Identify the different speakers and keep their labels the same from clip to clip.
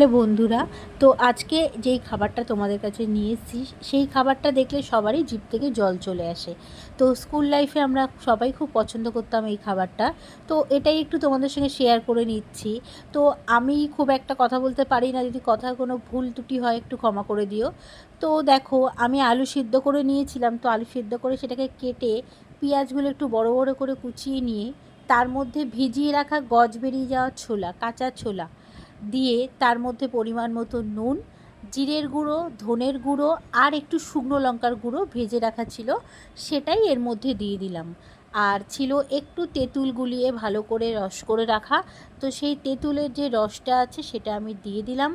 Speaker 1: Hello বন্ধুরা, তো আজকে যেই খাবারটা তোমাদের কাছে নিয়ে এসেছি সেই খাবারটা দেখলে সবারই জিভ থেকে জল চলে আসে। তো স্কুল লাইফে আমরা সবাই খুব পছন্দ করতাম এই খাবারটা। তো এটাই একটু তোমাদের সঙ্গে শেয়ার করে নিচ্ছি। তো আমি খুব একটা কথা বলতে পারি না, যদি কথার কোনো ভুল ত্রুটি হয় একটু ক্ষমা করে দিও। তো দেখো, আমি আলু সিদ্ধ করে নিয়েছিলাম, তো আলু সিদ্ধ করে সেটাকে কেটে পেঁয়াজগুলো একটু বড় বড় করে কুচিয়ে নিয়ে তার মধ্যে ভিজিয়ে রাখা গজ বেরিয়ে যাওয়া ছোলা, কাঁচা ছোলা দিয়ে তার মধ্যে পরিমাণ মতো নুন, জিরের গুঁড়ো, ধনের গুঁড়ো আর একটু শুকনো লঙ্কার গুঁড়ো ভেজে রাখা ছিল, সেটাই এর মধ্যে দিয়ে দিলাম। আর ছিল একটু তেঁতুল গুলিয়ে ভালো করে রস করে রাখা, তো সেই তেঁতুলের যে রসটা আছে সেটা আমি দিয়ে দিলাম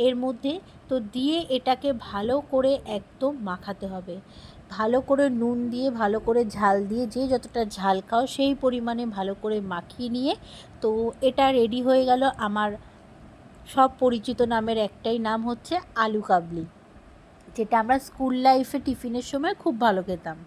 Speaker 1: এর মধ্যে। তো দিয়ে এটাকে ভালো করে একদম মাখাতে হবে, ভালো করে নুন দিয়ে, ভালো করে ঝাল দিয়ে, যে যতটা ঝাল খাও সেই পরিমাণে ভালো করে মাখিয়ে নিয়ে, তো এটা রেডি হয়ে গেল আমার সব পরিচিত নামের একটাই নাম হচ্ছে আলু কাবলি, যেটা আমরা স্কুল লাইফে টিফিনের সময় খুব ভালো খেতাম।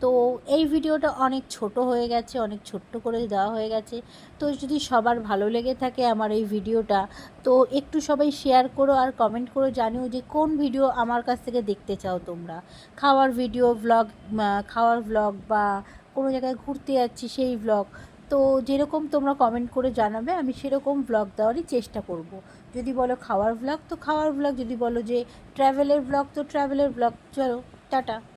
Speaker 1: তো এই ভিডিওটা অনেক ছোট হয়ে গেছে, অনেক ছোট্ট করে দেওয়া হয়ে গেছে। তো যদি সবার ভালো লেগে থাকে আমার এই ভিডিওটা, তো একটু সবাই শেয়ার করো আর কমেন্ট করে জানিও যে কোন ভিডিও আমার কাছ থেকে দেখতে চাও তোমরা। খাওয়ার ভিডিও, ভ্লগ, খাওয়ার ভ্লগ বা কোনো জায়গায় ঘুরতে যাচ্ছি সেই ভ্লগ। তো যেরকম তোমরা কমেন্ট করে জানাবে আমি সেরকম ভ্লগ দেওয়ারই চেষ্টা করব। যদি বলো খাওয়ার ভ্লগ তো খাওয়ার ভ্লগ, যদি বলো যে ট্র্যাভেলের ব্লগ তো ট্র্যাভেলের ব্লগ। চলো, টাটা।